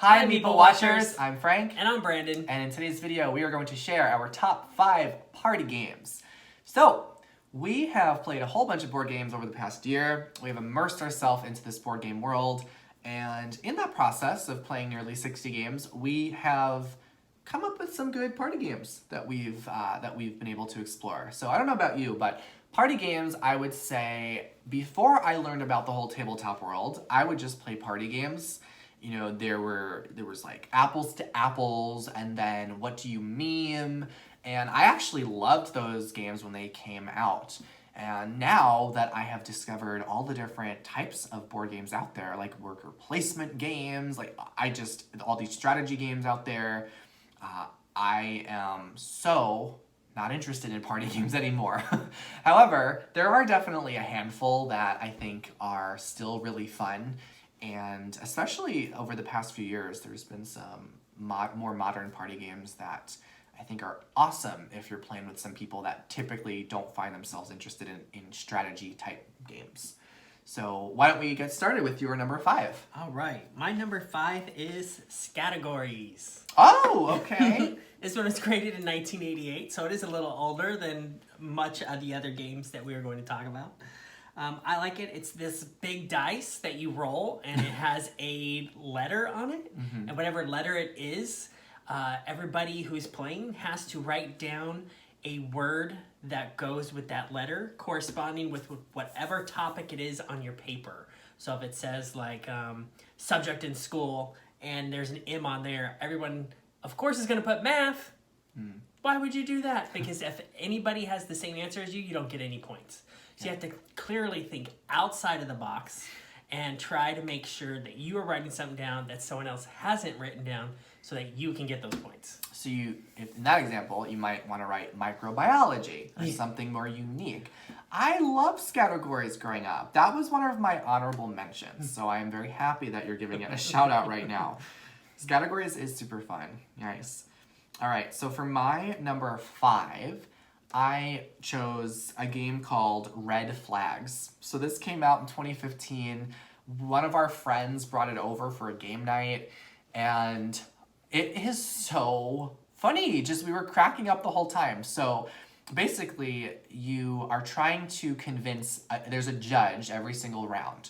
Hi, Meeple Watchers! I'm Frank. And I'm Brandon. And in today's video, we are going to share our top 5 party games. So, we have played a whole bunch of board games over the past year. We have immersed ourselves into this board game world. And in that process of playing nearly 60 games, we have come up with some good party games that we've been able to explore. So I don't know about you, but party games, I would say, before I learned about the whole tabletop world, I would just play party games. You know, there was like Apples to Apples, and then What Do You Meme? And I actually loved those games when they came out. And now that I have discovered all the different types of board games out there, like worker placement games, all these strategy games out there, I am so not interested in party games anymore. However, there are definitely a handful that I think are still really fun. And especially over the past few years, there's been some more modern party games that I think are awesome if you're playing with some people that typically don't find themselves interested in strategy type games. So why don't we get started with your number 5? All right. My number 5 is Scattegories. Oh, okay. This one was created in 1988, so it is a little older than much of the other games that we are going to talk about. I like it. It's this big dice that you roll, and it has a letter on it. Mm-hmm. And whatever letter it is, everybody who's playing has to write down a word that goes with that letter, corresponding with whatever topic it is on your paper. So if it says like subject in school, and there's an M on there, everyone, of course, is going to put math. Mm. Why would you do that? Because if anybody has the same answer as you, you don't get any points. So you have to clearly think outside of the box and try to make sure that you are writing something down that someone else hasn't written down so that you can get those points. So in that example, you might want to write microbiology or something more unique. I loved Scattegories growing up. That was one of my honorable mentions, so I am very happy that you're giving it a shout out right now. Scattegories is super fun. Nice. All right, so for my number 5, I chose a game called Red Flags. So this came out in 2015. One of our friends brought it over for a game night, and it is so funny. We were cracking up the whole time. So basically, you are trying to convince, there's a judge every single round.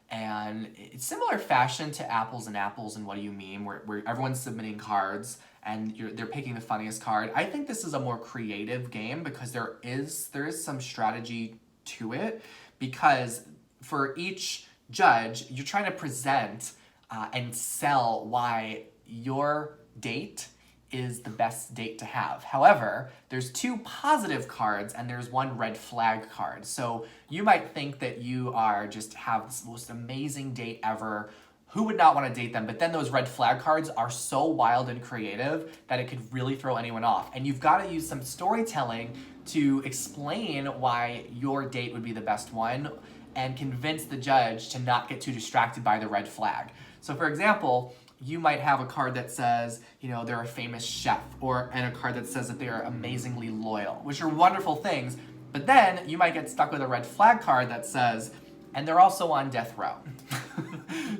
And it's similar fashion to Apples and Apples and What Do You Meme, where everyone's submitting cards and they're picking the funniest card. I think this is a more creative game because there is some strategy to it, because for each judge, you're trying to present and sell why your date is the best date to have. However, there's 2 positive cards and there's 1 red flag card. So you might think that you are have this most amazing date ever. Who would not want to date them? But then those red flag cards are so wild and creative that it could really throw anyone off. And you've got to use some storytelling to explain why your date would be the best one and convince the judge to not get too distracted by the red flag. So for example, you might have a card that says, they're a famous chef, and a card that says that they are amazingly loyal, which are wonderful things. But then you might get stuck with a red flag card that says, and they're also on death row.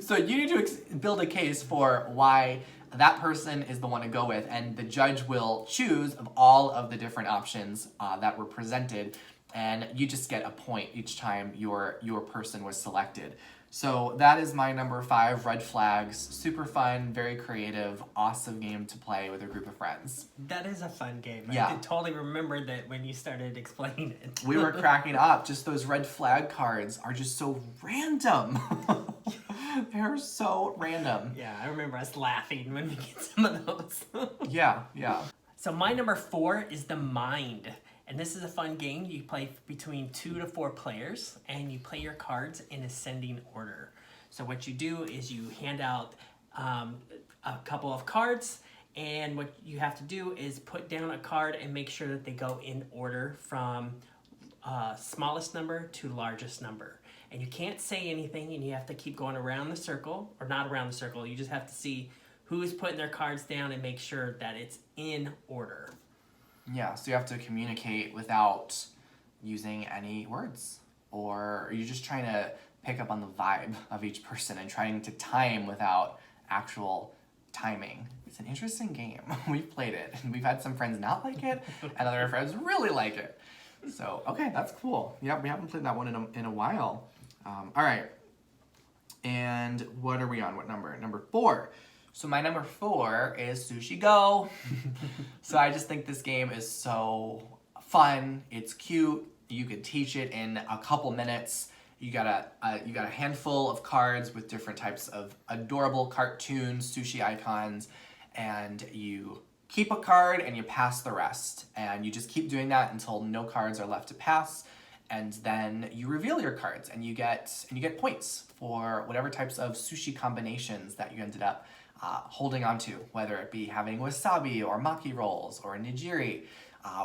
So you need to build a case for why that person is the one to go with, and the judge will choose of all of the different options that were presented, and you just get a point each time your person was selected. So that is my number 5, Red Flags. Super fun, very creative, awesome game to play with a group of friends. That is a fun game. Yeah. I can totally remember that when you started explaining it. We were cracking up. Just those red flag cards are just so random. They're so random. Yeah, I remember us laughing when we get some of those. Yeah. So my number 4 is The Mind. And this is a fun game. You play between 2 to 4 players, and you play your cards in ascending order. So what you do is you hand out a couple of cards, and what you have to do is put down a card and make sure that they go in order from smallest number to largest number. And you can't say anything, and you have to keep going around the circle, or not around the circle. You just have to see who's putting their cards down and make sure that it's in order. Yeah, so you have to communicate without using any words. Or are you just trying to pick up on the vibe of each person and trying to time without actual timing. It's an interesting game. We've played it, and we've had some friends not like it, and other friends really like it. So, okay, that's cool. Yeah, we haven't played that one in a while. All right. And what are we on? What number? Number 4. So my number 4 is Sushi Go. So I just think this game is so fun. It's cute. You could teach it in a couple minutes. You got a handful of cards with different types of adorable cartoon sushi icons, and you keep a card and you pass the rest, and you just keep doing that until no cards are left to pass, and then you reveal your cards, and you get points for whatever types of sushi combinations that you ended up holding on to, whether it be having wasabi or maki rolls or nigiri,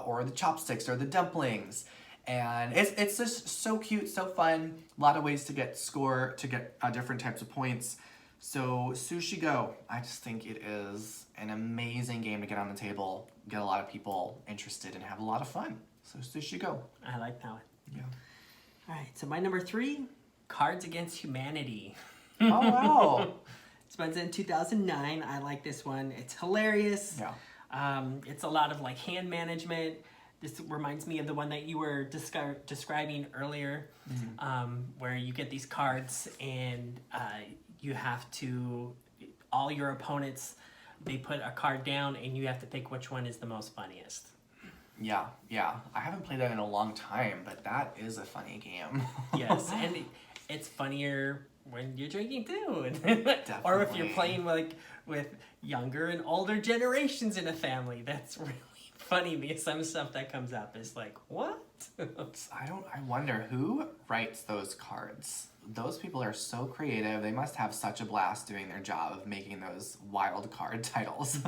or the chopsticks or the dumplings. And it's just so cute, so fun. A lot of ways to get different types of points. So Sushi Go, I just think it is an amazing game to get on the table, get a lot of people interested, and have a lot of fun. So Sushi Go. I like that one. Yeah. All right, so my number 3, Cards Against Humanity. Oh, wow. This one's in 2009. I like this one. It's hilarious. Yeah. It's a lot of like hand management. This reminds me of the one that you were describing earlier, where you get these cards and you have to, all your opponents, they put a card down and you have to pick which one is the most funniest. Yeah. I haven't played that in a long time, but that is a funny game. Yes, and it's funnier when you're drinking too. Or if you're playing with younger and older generations in a family. That's really funny because some stuff that comes up is like, what? I wonder who writes those cards. Those people are so creative. They must have such a blast doing their job of making those wild card titles.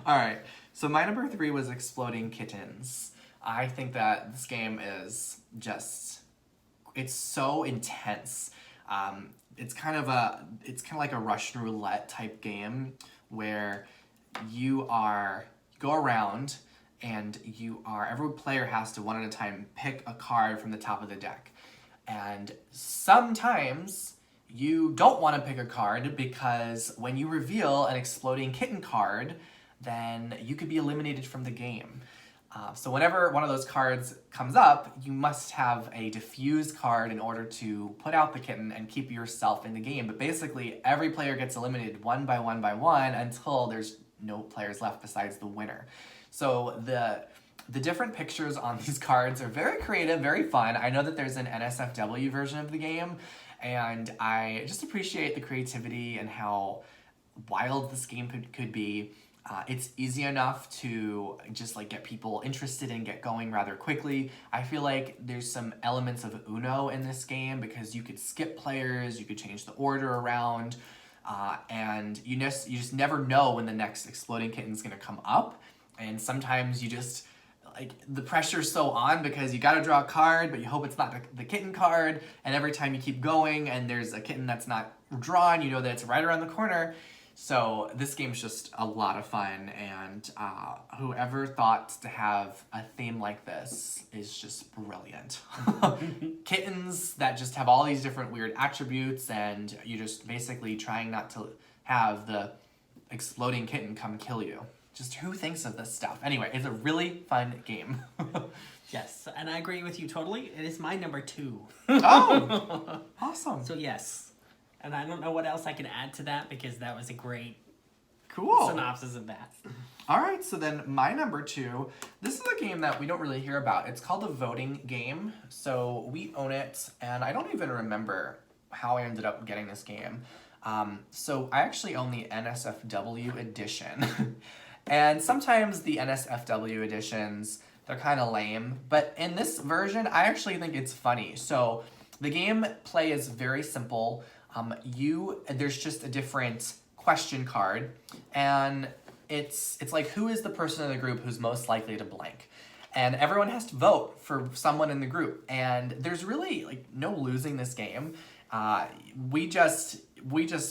All right, so my number 3 was Exploding Kittens. I think that this game is it's so intense. It's kind of like a Russian roulette type game where you go around and every player has to one at a time pick a card from the top of the deck. And sometimes you don't want to pick a card because when you reveal an exploding kitten card, then you could be eliminated from the game. So whenever one of those cards comes up, you must have a diffuse card in order to put out the kitten and keep yourself in the game. But basically, every player gets eliminated one by one by one until there's no players left besides the winner. So the different pictures on these cards are very creative, very fun. I know that there's an NSFW version of the game, and I just appreciate the creativity and how wild this game could be. It's easy enough to just get people interested and get going rather quickly. I feel like there's some elements of Uno in this game because you could skip players, you could change the order around, and you just never know when the next exploding kitten's gonna come up. And sometimes you just the pressure's so on because you gotta draw a card, but you hope it's not the kitten card. And every time you keep going and there's a kitten that's not drawn, you know that it's right around the corner. So this game's just a lot of fun, and whoever thought to have a theme like this is just brilliant. Kittens that just have all these different weird attributes, and you just basically trying not to have the exploding kitten come kill you. Just who thinks of this stuff? Anyway, it's a really fun game. Yes, and I agree with you totally. It is my number 2. Oh, awesome. So yes. And I don't know what else I can add to that because that was a great cool synopsis of that. All right, so then my number 2, this is a game that we don't really hear about. It's called the Voting Game. So we own it, and I don't even remember how I ended up getting this game. So I actually own the NSFW edition. And sometimes the NSFW editions, they're kind of lame. But in this version, I actually think it's funny. So the gameplay is very simple. there's just a different question card, and it's like, who is the person in the group who's most likely to blank? And everyone has to vote for someone in the group, and there's really like no losing this game. We just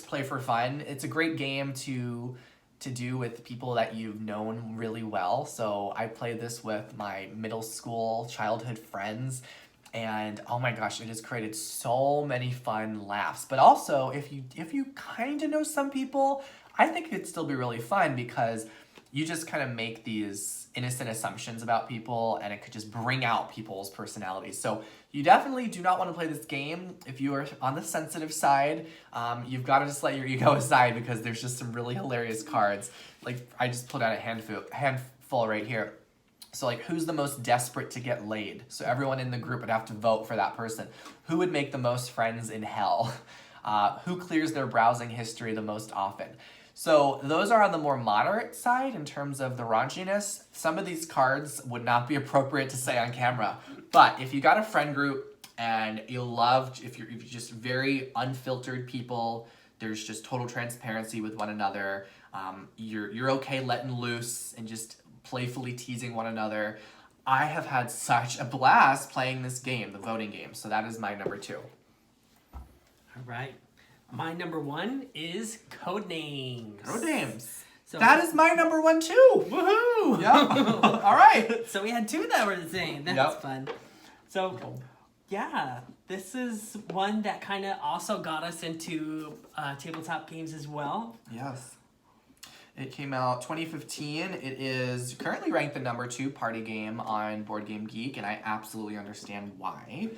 play for fun. It's a great game to do with people that you've known really well. So I played this with my middle school childhood friends, and oh my gosh, it has created so many fun laughs. But also, if you kind of know some people, I think it'd still be really fun, because you just kind of make these innocent assumptions about people, and it could just bring out people's personalities. So you definitely do not want to play this game if you are on the sensitive side. You've got to just let your ego aside, because there's just some really hilarious cards. Like, I just pulled out a handful right here. So like, who's the most desperate to get laid? So everyone in the group would have to vote for that person. Who would make the most friends in hell? Who clears their browsing history the most often? So those are on the more moderate side in terms of the raunchiness. Some of these cards would not be appropriate to say on camera. But if you got a friend group and you love, if you're just very unfiltered people, there's just total transparency with one another. You're okay letting loose and just playfully teasing one another. I have had such a blast playing this game, the voting game. So that is my number 2. All right. My number 1 is Codenames. Codenames. So that is my number 1 too. Woohoo! Yeah. All right. So we had 2 that were the same. That's fun. So yeah, this is one that kind of also got us into tabletop games as well. Yes. It came out 2015. It is currently ranked the number 2 party game on Board Game Geek, and I absolutely understand why.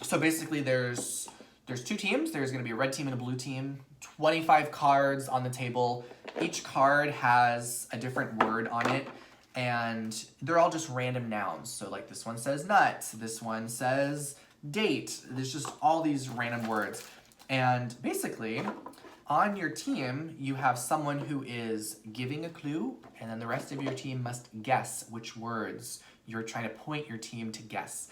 So basically, there's 2 teams. There's going to be a red team and a blue team. 25 cards on the table. Each card has a different word on it, and they're all just random nouns. So like, this one says nut. This one says date. There's just all these random words. And basically, on your team, you have someone who is giving a clue, and then the rest of your team must guess which words you're trying to point your team to guess.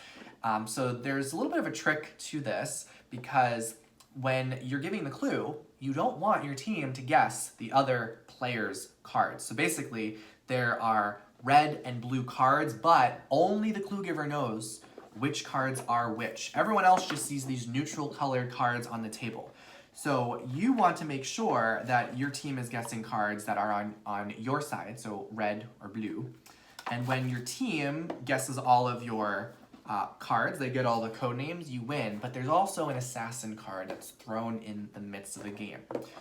So there's a little bit of a trick to this, because when you're giving the clue, you don't want your team to guess the other player's cards. So basically, there are red and blue cards, but only the clue giver knows which cards are which. Everyone else just sees these neutral colored cards on the table. So you want to make sure that your team is guessing cards that are on your side, so red or blue. And when your team guesses all of your cards, they get all the code names, you win. But there's also an assassin card that's thrown in the midst of the game.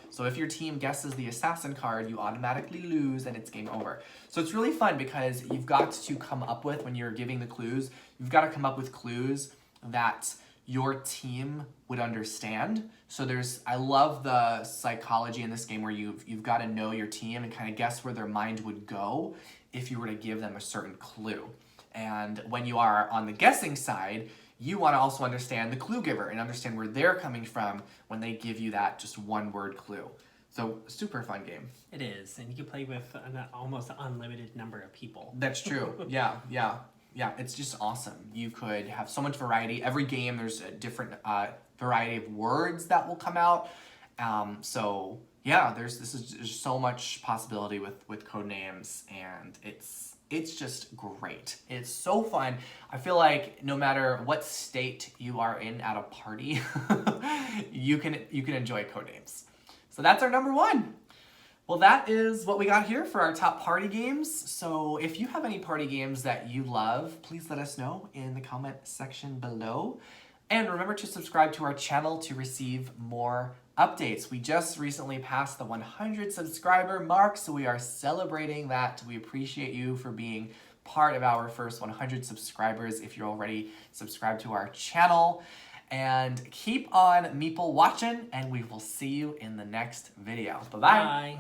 So if your team guesses the assassin card, you automatically lose and it's game over. So it's really fun, because you've got to come up with, when you're giving the clues, you've got to come up with clues that your team would understand. So I love the psychology in this game, where you've got to know your team and kind of guess where their mind would go if you were to give them a certain clue. And when you are on the guessing side, you want to also understand the clue giver and understand where they're coming from when they give you that just one word clue. So, super fun game. It is, and you can play with an almost unlimited number of people. That's true. Yeah, it's just awesome. You could have so much variety. Every game, there's a different variety of words that will come out. So yeah, there's so much possibility with Codenames, and it's just great. It's so fun. I feel like no matter what state you are in at a party, you can enjoy Codenames. So that's our number 1. Well, that is what we got here for our top party games. So if you have any party games that you love, please let us know in the comment section below. And remember to subscribe to our channel to receive more updates. We just recently passed the 100 subscriber mark, so we are celebrating that. We appreciate you for being part of our first 100 subscribers if you're already subscribed to our channel. And keep on Meeple watching, and we will see you in the next video. Bye-bye. Bye.